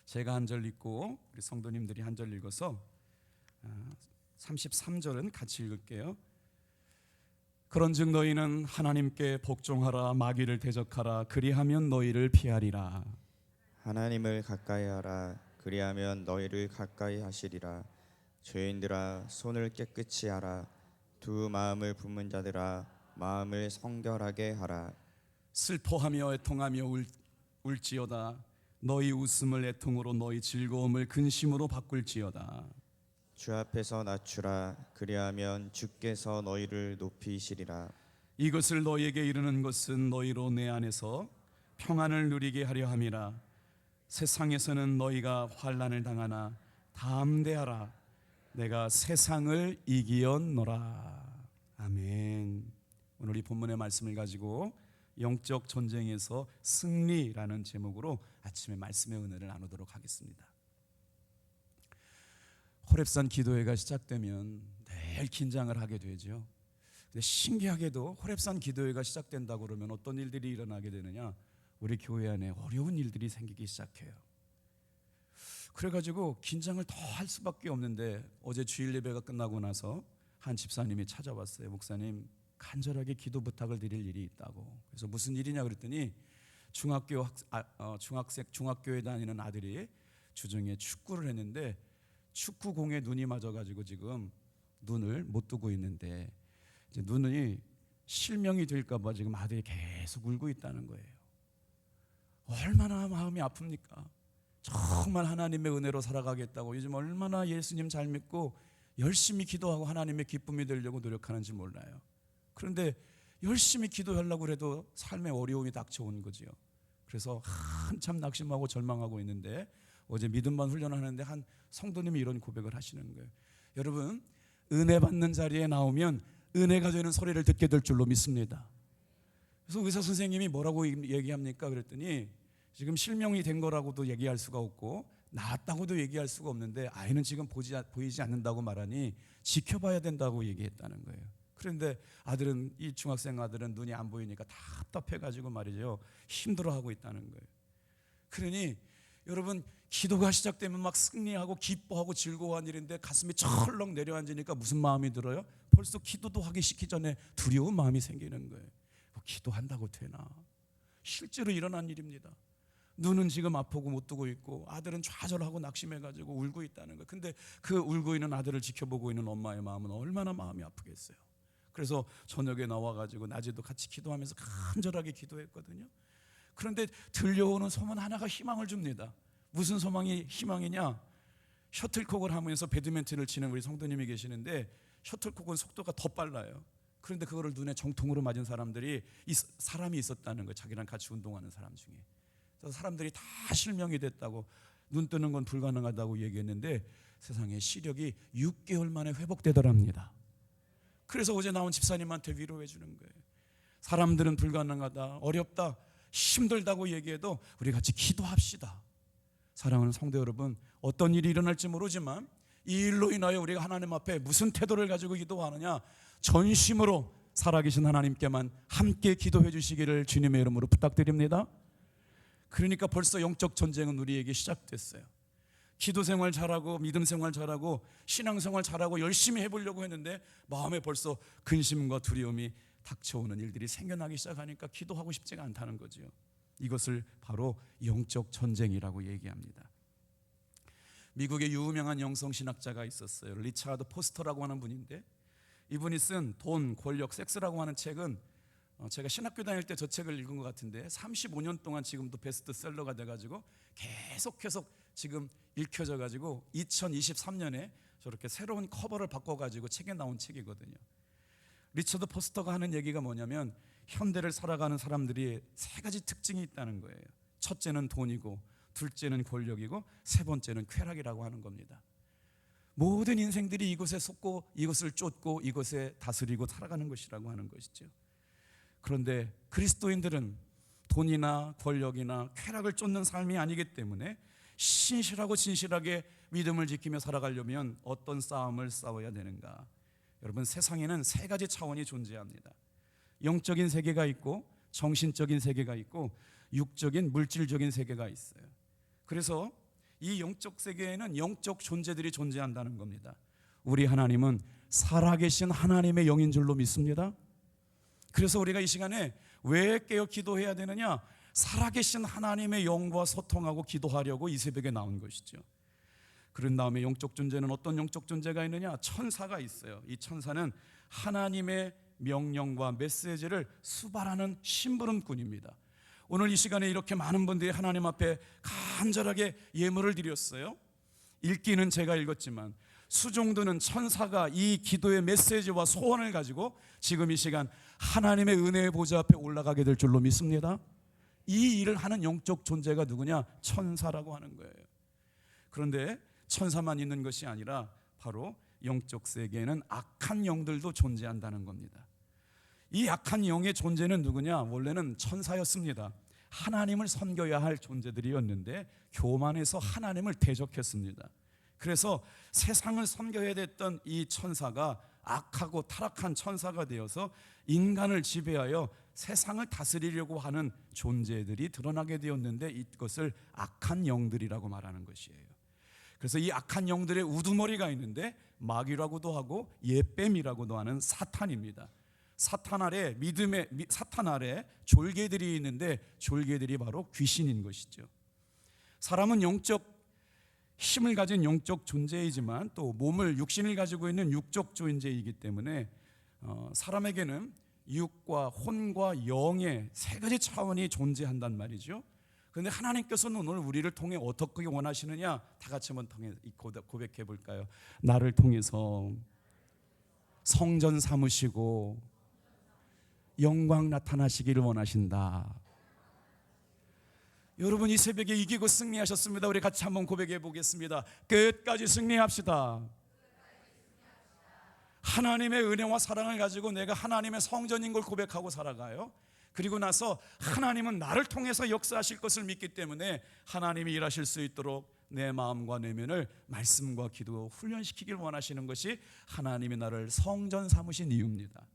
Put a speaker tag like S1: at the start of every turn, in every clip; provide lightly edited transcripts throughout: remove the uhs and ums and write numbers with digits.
S1: 제가 한 절 읽고 우리 성도님들이 한 절 읽어서 33절은 같이 읽을게요. 그런즉 너희는 하나님께 복종하라. 마귀를 대적하라. 그리하면 너희를 피하리라.
S2: 하나님을 가까이하라. 그리하면 너희를 가까이 하시리라. 죄인들아 손을 깨끗이 하라. 두 마음을 품은 자들아 마음을 성결하게 하라.
S1: 슬퍼하며 애통하며 울지어다. 너희 웃음을 애통으로 너희 즐거움을 근심으로 바꿀지어다.
S2: 주 앞에서 낮추라. 그리하면 주께서 너희를 높이시리라.
S1: 이것을 너희에게 이르는 것은 너희로 내 안에서 평안을 누리게 하려 함이라. 세상에서는 너희가 환난을 당하나 담대하라. 내가 세상을 이기었노라. 아멘. 오늘 이 본문의 말씀을 가지고 영적 전쟁에서 승리라는 제목으로 아침에 말씀의 은혜를 나누도록 하겠습니다. 호렙산 기도회가 시작되면 늘 긴장을 하게 되죠. 근데 신기하게도 호렙산 기도회가 시작된다고 그러면 어떤 일들이 일어나게 되느냐? 우리 교회 안에 어려운 일들이 생기기 시작해요. 그래가지고 긴장을 더 할 수밖에 없는데 어제 주일 예배가 끝나고 나서 한 집사님이 찾아왔어요. 목사님, 간절하게 기도 부탁을 드릴 일이 있다고. 그래서 무슨 일이냐 그랬더니 중학교에 다니는 아들이 주중에 축구를 했는데 축구공에 눈이 맞아가지고 지금 눈을 못 뜨고 있는데 이제 눈이 실명이 될까봐 지금 아들이 계속 울고 있다는 거예요. 얼마나 마음이 아픕니까? 정말 하나님의 은혜로 살아가겠다고 요즘 얼마나 예수님 잘 믿고 열심히 기도하고 하나님의 기쁨이 되려고 노력하는지 몰라요. 그런데 열심히 기도하려고 해도 삶의 어려움이 닥쳐온 거지요. 그래서 한참 낙심하고 절망하고 있는데 어제 믿음만 훈련하는데 한 성도님이 이런 고백을 하시는 거예요. 여러분, 은혜 받는 자리에 나오면 은혜가 되는 소리를 듣게 될 줄로 믿습니다. 그래서 의사 선생님이 뭐라고 얘기합니까? 그랬더니 지금 실명이 된 거라고도 얘기할 수가 없고 나았다고도 얘기할 수가 없는데 아이는 지금 보이지 않는다고 말하니 지켜봐야 된다고 얘기했다는 거예요. 그런데 아들은, 이 중학생 아들은 눈이 안 보이니까 답답해가지고 말이죠, 힘들어하고 있다는 거예요. 그러니 여러분, 기도가 시작되면 막 승리하고 기뻐하고 즐거워한 일인데 가슴이 철렁 내려앉으니까 무슨 마음이 들어요? 벌써 기도도 하기 시기 전에 두려운 마음이 생기는 거예요. 기도한다고 되나? 실제로 일어난 일입니다. 눈은 지금 아프고 못 뜨고 있고 아들은 좌절하고 낙심해가지고 울고 있다는 거예요. 근데 그 울고 있는 아들을 지켜보고 있는 엄마의 마음은 얼마나 마음이 아프겠어요. 그래서 저녁에 나와가지고 낮에도 같이 기도하면서 간절하게 기도했거든요. 그런데 들려오는 소문 하나가 희망을 줍니다. 무슨 희망이냐? 셔틀콕을 하면서 배드민턴을 치는 우리 성도님이 계시는데 셔틀콕은 속도가 더 빨라요. 그런데 그거를 눈에 정통으로 맞은 사람이 있었다는 거예요. 자기랑 같이 운동하는 사람 중에. 그래서 사람들이 다 실명이 됐다고, 눈 뜨는 건 불가능하다고 얘기했는데 세상에 시력이 6개월 만에 회복되더랍니다. 그래서 어제 나온 집사님한테 위로해 주는 거예요. 사람들은 불가능하다, 어렵다, 힘들다고 얘기해도 우리 같이 기도합시다. 사랑하는 성도 여러분, 어떤 일이 일어날지 모르지만 이 일로 인하여 우리가 하나님 앞에 무슨 태도를 가지고 기도하느냐, 전심으로 살아계신 하나님께만 함께 기도해 주시기를 주님의 이름으로 부탁드립니다. 그러니까 벌써 영적 전쟁은 우리에게 시작됐어요. 기도 생활 잘하고 믿음 생활 잘하고 신앙 생활 잘하고 열심히 해보려고 했는데 마음에 벌써 근심과 두려움이 닥쳐오는 일들이 생겨나기 시작하니까 기도하고 싶지가 않다는 거죠. 이것을 바로 영적 전쟁이라고 얘기합니다. 미국의 유명한 영성신학자가 있었어요. 리차드 포스터라고 하는 분인데, 이분이 쓴 돈, 권력, 섹스라고 하는 책은 제가 신학교 다닐 때 저 책을 읽은 것 같은데 35년 동안 지금도 베스트셀러가 돼가지고 계속 지금 읽혀져가지고 2023년에 저렇게 새로운 커버를 바꿔가지고 책에 나온 책이거든요. 리처드 포스터가 하는 얘기가 뭐냐면 현대를 살아가는 사람들이 세 가지 특징이 있다는 거예요. 첫째는 돈이고, 둘째는 권력이고, 세 번째는 쾌락이라고 하는 겁니다. 모든 인생들이 이것에 속고 이것을 쫓고 이것에 다스리고 살아가는 것이라고 하는 것이죠. 그런데 그리스도인들은 돈이나 권력이나 쾌락을 쫓는 삶이 아니기 때문에 신실하고 진실하게 믿음을 지키며 살아가려면 어떤 싸움을 싸워야 되는가? 여러분, 세상에는 세 가지 차원이 존재합니다. 영적인 세계가 있고, 정신적인 세계가 있고, 육적인 물질적인 세계가 있어요. 그래서 이 영적 세계에는 영적 존재들이 존재한다는 겁니다. 우리 하나님은 살아계신 하나님의 영인 줄로 믿습니다. 그래서 우리가 이 시간에 왜 깨어 기도해야 되느냐? 살아계신 하나님의 영과 소통하고 기도하려고 이 새벽에 나온 것이죠. 그런 다음에 영적 존재는 어떤 영적 존재가 있느냐? 천사가 있어요. 이 천사는 하나님의 명령과 메시지를 수발하는 심부름꾼입니다. 오늘 이 시간에 이렇게 많은 분들이 하나님 앞에 간절하게 예물을 드렸어요. 읽기는 제가 읽었지만 수종드는 천사가 이 기도의 메시지와 소원을 가지고 지금 이 시간 하나님의 은혜의 보좌 앞에 올라가게 될 줄로 믿습니다. 이 일을 하는 영적 존재가 누구냐? 천사라고 하는 거예요. 그런데 천사만 있는 것이 아니라 바로 영적 세계에는 악한 영들도 존재한다는 겁니다. 이 악한 영의 존재는 누구냐? 원래는 천사였습니다. 하나님을 섬겨야 할 존재들이었는데 교만해서 하나님을 대적했습니다. 그래서 세상을 섬겨야 됐던 이 천사가 악하고 타락한 천사가 되어서 인간을 지배하여 세상을 다스리려고 하는 존재들이 드러나게 되었는데 이것을 악한 영들이라고 말하는 것이에요. 그래서 이 악한 영들의 우두머리가 있는데 마귀라고도 하고 예뱀이라고도 하는 사탄입니다. 사탄 아래 졸개들이 있는데 졸개들이 바로 귀신인 것이죠. 사람은 영적 힘을 가진 영적 존재이지만 또 몸을 육신을 가지고 있는 육적 존재이기 때문에 사람에게는 육과 혼과 영의 세 가지 차원이 존재한단 말이죠. 그런데 하나님께서는 오늘 우리를 통해 어떻게 원하시느냐? 다 같이 한번 고백해 볼까요? 나를 통해서 성전 삼으시고 영광 나타나시기를 원하신다. 여러분 이 새벽에 이기고 승리하셨습니다. 우리 같이 한번 고백해 보겠습니다. 끝까지 승리합시다. 하나님의 은혜와 사랑을 가지고 내가 하나님의 성전인 걸 고백하고 살아가요. 그리고 나서 하나님은 나를 통해서 역사하실 것을 믿기 때문에 하나님이 일하실 수 있도록 내 마음과 내면을 말씀과 기도로 훈련시키길 원하시는 것이 하나님이 나를 성전 삼으신 이유입니다.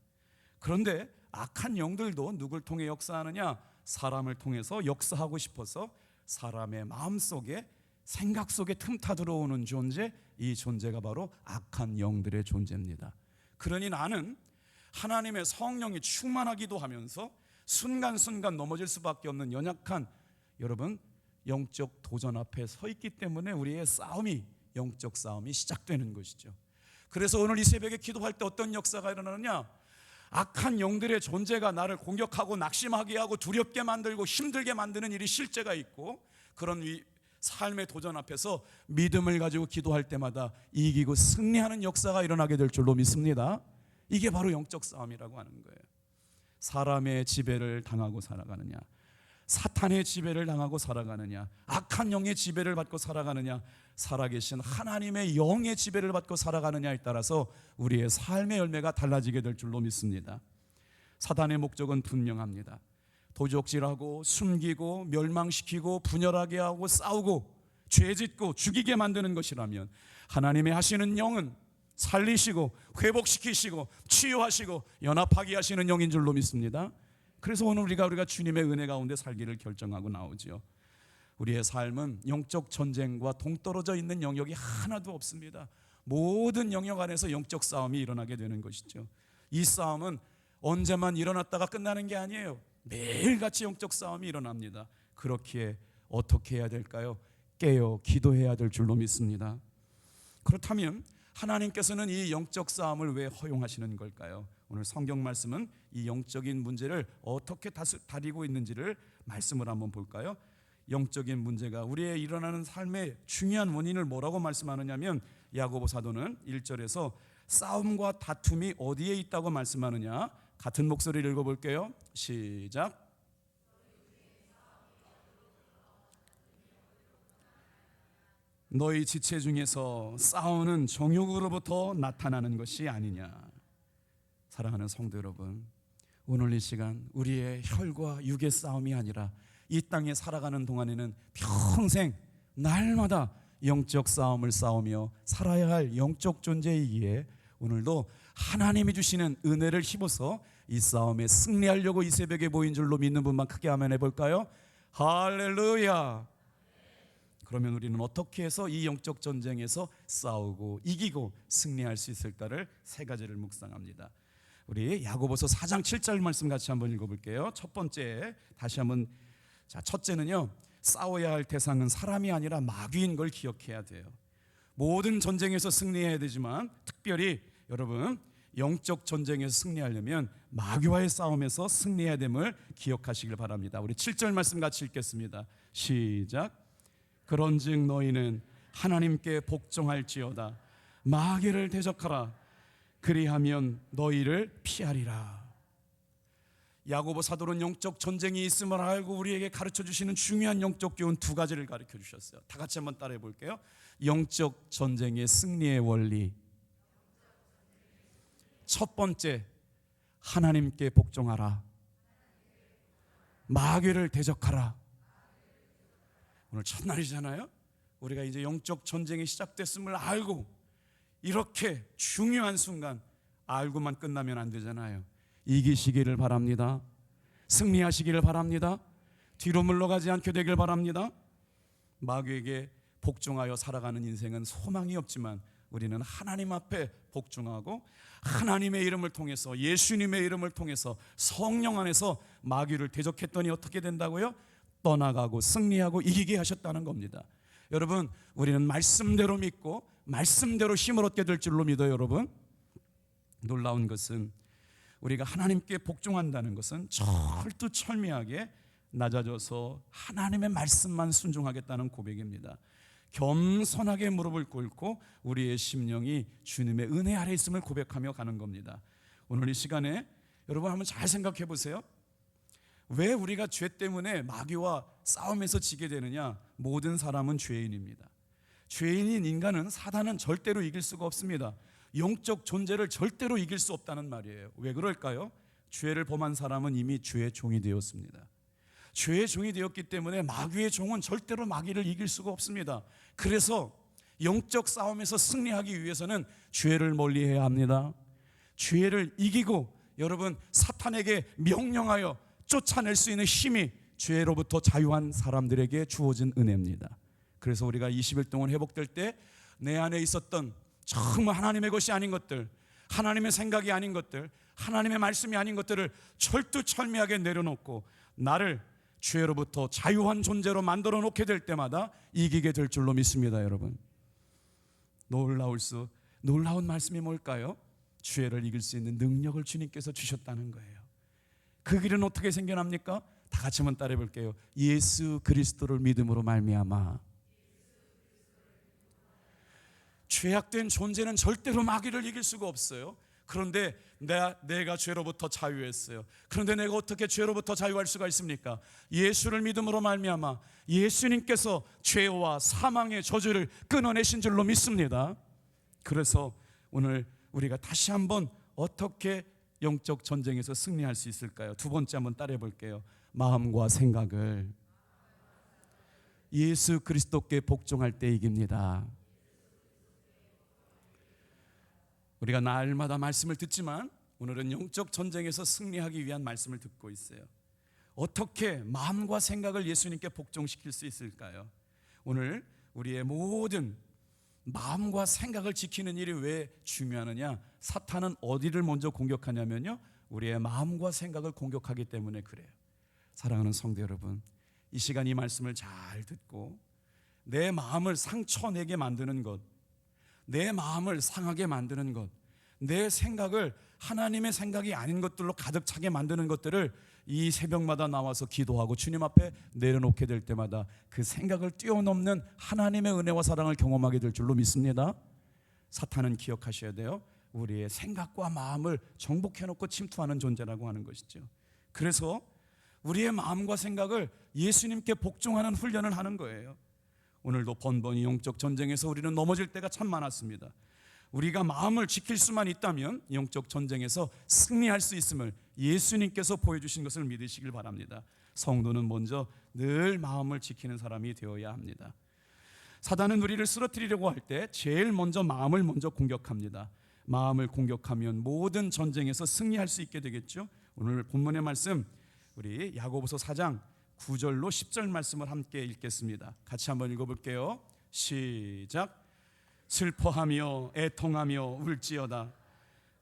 S1: 그런데 악한 영들도 누굴 통해 역사하느냐? 사람을 통해서 역사하고 싶어서 사람의 마음속에 생각 속에 틈타 들어오는 존재, 이 존재가 바로 악한 영들의 존재입니다. 그러니 나는 하나님의 성령이 충만하기도 하면서 순간순간 넘어질 수밖에 없는 연약한 여러분 영적 도전 앞에 서 있기 때문에 우리의 싸움이 영적 싸움이 시작되는 것이죠. 그래서 오늘 이 새벽에 기도할 때 어떤 역사가 일어나느냐? 악한 영들의 존재가 나를 공격하고 낙심하게 하고 두렵게 만들고 힘들게 만드는 일이 실제가 있고, 그런 삶의 도전 앞에서 믿음을 가지고 기도할 때마다 이기고 승리하는 역사가 일어나게 될 줄로 믿습니다. 이게 바로 영적 싸움이라고 하는 거예요. 사람의 지배를 당하고 살아가느냐, 사탄의 지배를 당하고 살아가느냐, 악한 영의 지배를 받고 살아가느냐, 살아계신 하나님의 영의 지배를 받고 살아가느냐에 따라서 우리의 삶의 열매가 달라지게 될 줄로 믿습니다. 사단의 목적은 분명합니다. 도적질하고 숨기고 멸망시키고 분열하게 하고 싸우고 죄짓고 죽이게 만드는 것이라면, 하나님의 하시는 영은 살리시고 회복시키시고 치유하시고 연합하게 하시는 영인 줄로 믿습니다. 그래서 오늘 우리가 주님의 은혜 가운데 살기를 결정하고 나오지요. 우리의 삶은 영적 전쟁과 동떨어져 있는 영역이 하나도 없습니다. 모든 영역 안에서 영적 싸움이 일어나게 되는 것이죠. 이 싸움은 언제만 일어났다가 끝나는 게 아니에요. 매일같이 영적 싸움이 일어납니다. 그렇기에 어떻게 해야 될까요? 깨어 기도해야 될 줄로 믿습니다. 그렇다면 하나님께서는 이 영적 싸움을 왜 허용하시는 걸까요? 오늘 성경 말씀은 이 영적인 문제를 어떻게 다루고 있는지를 말씀을 한번 볼까요? 영적인 문제가 우리의 일어나는 삶의 중요한 원인을 뭐라고 말씀하느냐면, 야고보 사도는 1절에서 싸움과 다툼이 어디에 있다고 말씀하느냐, 같은 목소리를 읽어볼게요. 시작. 너희 지체 중에서 싸우는 정욕으로부터 나타나는 것이 아니냐. 사랑하는 성도 여러분, 오늘 이 시간 우리의 혈과 육의 싸움이 아니라 이 땅에 살아가는 동안에는 평생 날마다 영적 싸움을 싸우며 살아야 할 영적 존재이기에 오늘도 하나님이 주시는 은혜를 힘입어서 이 싸움에 승리하려고 이 새벽에 모인 줄로 믿는 분만 크게 아멘 해볼까요? 할렐루야. 그러면 우리는 어떻게 해서 이 영적 전쟁에서 싸우고 이기고 승리할 수 있을까를 세 가지를 묵상합니다. 우리 야고보서 4장 7절 말씀 같이 한번 읽어볼게요. 첫 번째, 다시 한번, 첫째는요, 싸워야 할 대상은 사람이 아니라 마귀인 걸 기억해야 돼요. 모든 전쟁에서 승리해야 되지만 특별히 여러분, 영적 전쟁에서 승리하려면 마귀와의 싸움에서 승리해야 됨을 기억하시길 바랍니다. 우리 7절 말씀 같이 읽겠습니다. 시작. 그런즉 너희는 하나님께 복종할지어다. 마귀를 대적하라. 그리하면 너희를 피하리라. 야고보 사도는 영적 전쟁이 있음을 알고 우리에게 가르쳐 주시는 중요한 영적 교훈 두 가지를 가르쳐 주셨어요. 다 같이 한번 따라해 볼게요. 영적 전쟁의 승리의 원리. 첫 번째, 하나님께 복종하라. 마귀를 대적하라. 오늘 첫날이잖아요. 우리가 이제 영적 전쟁이 시작됐음을 알고 이렇게 중요한 순간 알고만 끝나면 안 되잖아요. 이기시기를 바랍니다. 승리하시기를 바랍니다. 뒤로 물러가지 않게 되길 바랍니다. 마귀에게 복종하여 살아가는 인생은 소망이 없지만 우리는 하나님 앞에 복종하고 하나님의 이름을 통해서, 예수님의 이름을 통해서 성령 안에서 마귀를 대적했더니 어떻게 된다고요? 떠나가고 승리하고 이기게 하셨다는 겁니다. 여러분, 우리는 말씀대로 믿고 말씀대로 힘을 얻게 될 줄로 믿어요. 여러분, 놀라운 것은 우리가 하나님께 복종한다는 것은 철두철미하게 낮아져서 하나님의 말씀만 순종하겠다는 고백입니다. 겸손하게 무릎을 꿇고 우리의 심령이 주님의 은혜 아래 있음을 고백하며 가는 겁니다. 오늘 이 시간에 여러분 한번 잘 생각해 보세요. 왜 우리가 죄 때문에 마귀와 싸움에서 지게 되느냐? 모든 사람은 죄인입니다. 죄인인 인간은, 사단은 절대로 이길 수가 없습니다. 영적 존재를 절대로 이길 수 없다는 말이에요. 왜 그럴까요? 죄를 범한 사람은 이미 죄의 종이 되었습니다. 죄의 종이 되었기 때문에 마귀의 종은 절대로 마귀를 이길 수가 없습니다. 그래서 영적 싸움에서 승리하기 위해서는 죄를 멀리해야 합니다. 죄를 이기고 여러분, 사탄에게 명령하여 쫓아낼 수 있는 힘이 죄로부터 자유한 사람들에게 주어진 은혜입니다. 그래서 우리가 20일 동안 회복될 때 내 안에 있었던 정말 하나님의 것이 아닌 것들, 하나님의 생각이 아닌 것들, 하나님의 말씀이 아닌 것들을 철두철미하게 내려놓고 나를 죄로부터 자유한 존재로 만들어 놓게 될 때마다 이기게 될 줄로 믿습니다. 여러분, 놀라운 말씀이 뭘까요? 죄를 이길 수 있는 능력을 주님께서 주셨다는 거예요. 그 길은 어떻게 생겨납니까? 다 같이 한번 따라해 볼게요. 예수 그리스도를 믿음으로 말미암아. 죄악된 존재는 절대로 마귀를 이길 수가 없어요. 그런데 내가 죄로부터 자유했어요. 그런데 내가 어떻게 죄로부터 자유할 수가 있습니까? 예수를 믿음으로 말미암아 예수님께서 죄와 사망의 저주를 끊어내신 줄로 믿습니다. 그래서 오늘 우리가 다시 한번 어떻게 영적 전쟁에서 승리할 수 있을까요? 두 번째 한번 따라해 볼게요. 마음과 생각을 예수 그리스도께 복종할 때 이깁니다. 우리가 날마다 말씀을 듣지만 오늘은 영적 전쟁에서 승리하기 위한 말씀을 듣고 있어요. 어떻게 마음과 생각을 예수님께 복종시킬 수 있을까요? 오늘 우리의 모든 마음과 생각을 지키는 일이 왜 중요하느냐? 사탄은 어디를 먼저 공격하냐면요, 우리의 마음과 생각을 공격하기 때문에 그래요. 사랑하는 성도 여러분, 이 시간 이 말씀을 잘 듣고 내 마음을 상처내게 만드는 것, 내 마음을 상하게 만드는 것, 내 생각을 하나님의 생각이 아닌 것들로 가득 차게 만드는 것들을 이 새벽마다 나와서 기도하고 주님 앞에 내려놓게 될 때마다 그 생각을 뛰어넘는 하나님의 은혜와 사랑을 경험하게 될 줄로 믿습니다. 사탄은 기억하셔야 돼요. 우리의 생각과 마음을 정복해놓고 침투하는 존재라고 하는 것이죠. 그래서 우리의 마음과 생각을 예수님께 복종하는 훈련을 하는 거예요. 오늘도 번번이 영적 전쟁에서 우리는 넘어질 때가 참 많았습니다. 우리가 마음을 지킬 수만 있다면 영적 전쟁에서 승리할 수 있음을 예수님께서 보여주신 것을 믿으시길 바랍니다. 성도는 먼저 늘 마음을 지키는 사람이 되어야 합니다. 사단은 우리를 쓰러뜨리려고 할 때 제일 먼저 마음을 먼저 공격합니다. 마음을 공격하면 모든 전쟁에서 승리할 수 있게 되겠죠. 오늘 본문의 말씀 우리 야고보서 4장 9절로 10절 말씀을 함께 읽겠습니다. 같이 한번 읽어볼게요. 시작. 슬퍼하며 애통하며 울지어다.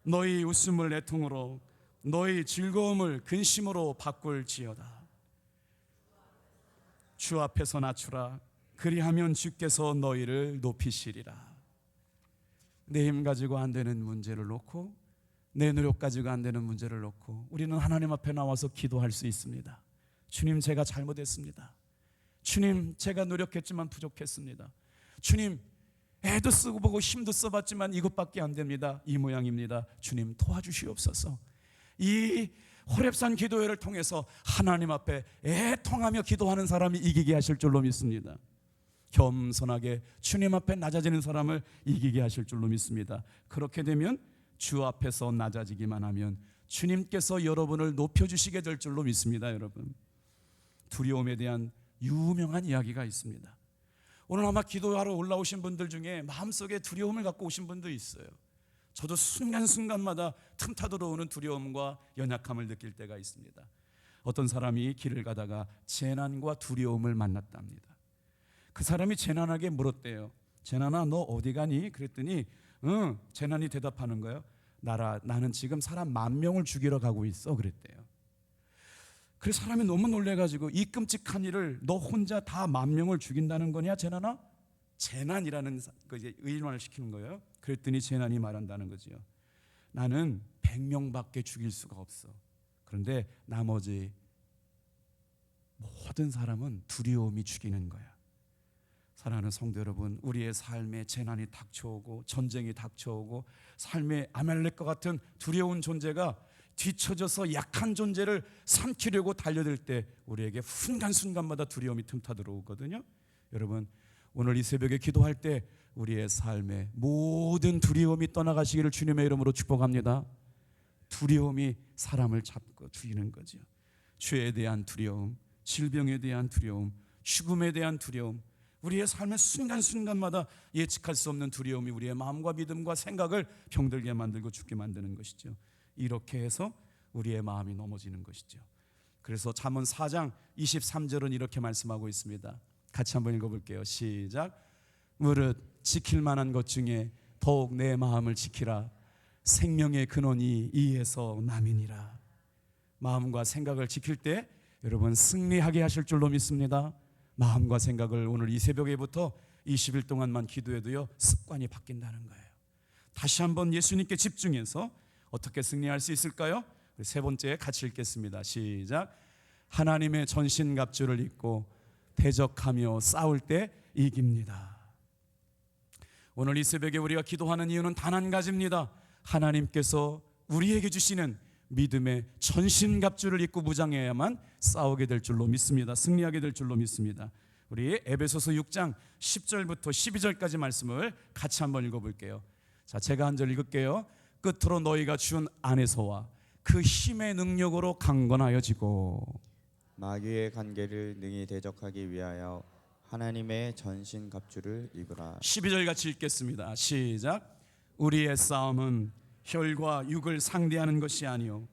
S1: 너희 웃음을 애통으로, 너희 즐거움을 근심으로 바꿀지어다. 주 앞에서 낮추라. 그리하면 주께서 너희를 높이시리라. 내 힘 가지고 안 되는 문제를 놓고, 내 노력 가지고 안 되는 문제를 놓고 우리는 하나님 앞에 나와서 기도할 수 있습니다. 주님, 제가 잘못했습니다. 주님, 제가 노력했지만 부족했습니다. 주님, 애도 쓰고 보고 힘도 써봤지만 이것밖에 안 됩니다. 이 모양입니다. 주님, 도와주시옵소서. 이 호렙산 기도회를 통해서 하나님 앞에 애통하며 기도하는 사람이 이기게 하실 줄로 믿습니다. 겸손하게 주님 앞에 낮아지는 사람을 이기게 하실 줄로 믿습니다. 그렇게 되면 주 앞에서 낮아지기만 하면 주님께서 여러분을 높여주시게 될 줄로 믿습니다. 여러분, 두려움에 대한 유명한 이야기가 있습니다. 오늘 아마 기도하러 올라오신 분들 중에 마음속에 두려움을 갖고 오신 분도 있어요. 저도 순간순간마다 틈타 들어오는 두려움과 연약함을 느낄 때가 있습니다. 어떤 사람이 길을 가다가 재난과 두려움을 만났답니다. 그 사람이 재난에게 물었대요. 재난아, 너 어디 가니? 그랬더니 재난이 대답하는 거예요. 나는 지금 사람 10,000명을 죽이러 가고 있어. 그랬대요. 그래서 사람이 너무 놀래가지고, 이 끔찍한 일을 너 혼자 다 10,000명을 죽인다는 거냐 재난아? 재난이라는 거 이제 의인화를 시키는 거예요. 그랬더니 재난이 말한다는 거지요. 나는 100명밖에 죽일 수가 없어. 그런데 나머지 모든 사람은 두려움이 죽이는 거야. 사랑하는 성도 여러분, 우리의 삶에 재난이 닥쳐오고 전쟁이 닥쳐오고 삶의 아말렉과 같은 두려운 존재가 뒤처져서 약한 존재를 삼키려고 달려들 때 우리에게 순간순간마다 두려움이 틈타 들어오거든요. 여러분, 오늘 이 새벽에 기도할 때 우리의 삶에 모든 두려움이 떠나가시기를 주님의 이름으로 축복합니다. 두려움이 사람을 잡고 죽이는 거죠. 죄에 대한 두려움, 질병에 대한 두려움, 죽음에 대한 두려움, 우리의 삶의 순간순간마다 예측할 수 없는 두려움이 우리의 마음과 믿음과 생각을 병들게 만들고 죽게 만드는 것이죠. 이렇게 해서 우리의 마음이 넘어지는 것이죠. 그래서 잠언 4장 23절은 이렇게 말씀하고 있습니다. 같이 한번 읽어볼게요. 시작. 무릇 지킬 만한 것 중에 더욱 내 마음을 지키라. 생명의 근원이 이에서 남이니라. 마음과 생각을 지킬 때 여러분 승리하게 하실 줄로 믿습니다. 마음과 생각을 오늘 이 새벽에부터 20일 동안만 기도해도요 습관이 바뀐다는 거예요. 다시 한번 예수님께 집중해서 어떻게 승리할 수 있을까요? 세 번째 같이 읽겠습니다. 시작. 하나님의 전신갑주를 입고 대적하며 싸울 때 이깁니다. 오늘 이 새벽에 우리가 기도하는 이유는 단 한 가지입니다. 하나님께서 우리에게 주시는 믿음의 전신갑주를 입고 무장해야만 싸우게 될 줄로 믿습니다. 승리하게 될 줄로 믿습니다. 우리 에베소서 6장 10절부터 12절까지 말씀을 같이 한번 읽어볼게요. 자, 제가 한 절 읽을게요. 끝으로 너희가 준 안에서와 그 힘의 능력으로 강건하여지고
S2: 마귀의 관계를 능히 대적하기 위하여 하나님의 전신갑주를 입으라.
S1: 12절 같이 읽겠습니다. 시작. 우리의 싸움은 혈과 육을 상대하는 것이 아니요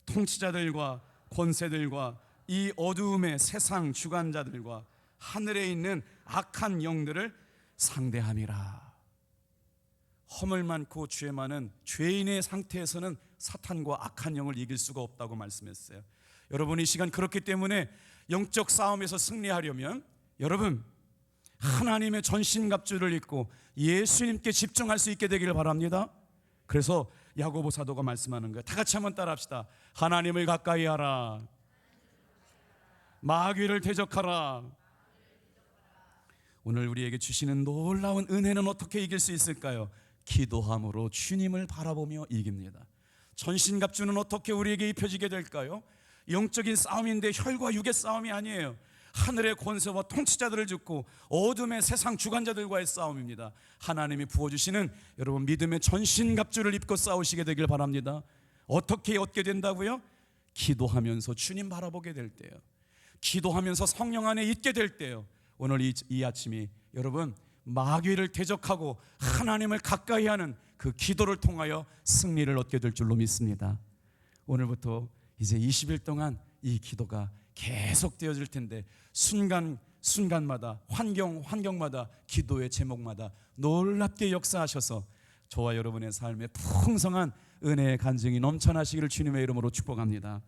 S1: 통치자들과 권세들과 이 어두움의 세상 주관자들과 하늘에 있는 악한 영들을 상대함이라. 허물 많고 죄 많은 죄인의 상태에서는 사탄과 악한 영을 이길 수가 없다고 말씀했어요. 여러분, 이 시간 그렇기 때문에 영적 싸움에서 승리하려면 여러분 하나님의 전신갑주를 입고 예수님께 집중할 수 있게 되기를 바랍니다. 그래서 야고보 사도가 말씀하는 거예요. 다 같이 한번 따라합시다. 하나님을 가까이 하라. 마귀를 대적하라. 오늘 우리에게 주시는 놀라운 은혜는 어떻게 이길 수 있을까요? 기도함으로 주님을 바라보며 이깁니다. 전신갑주는 어떻게 우리에게 입혀지게 될까요? 영적인 싸움인데 혈과 육의 싸움이 아니에요. 하늘의 권세와 통치자들을 죽고 어둠의 세상 주관자들과의 싸움입니다. 하나님이 부어주시는 여러분 믿음의 전신갑주를 입고 싸우시게 되길 바랍니다. 어떻게 얻게 된다고요? 기도하면서 주님 바라보게 될 때요. 기도하면서 성령 안에 있게 될 때요. 오늘 이 아침이 여러분 마귀를 대적하고 하나님을 가까이 하는 그 기도를 통하여 승리를 얻게 될 줄로 믿습니다. 오늘부터 이제 20일 동안 이 기도가 계속 되어질 텐데 순간마다 환경마다 기도의 제목마다 놀랍게 역사하셔서 저와 여러분의 삶에 풍성한 은혜의 간증이 넘쳐나시기를 주님의 이름으로 축복합니다.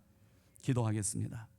S1: 기도하겠습니다.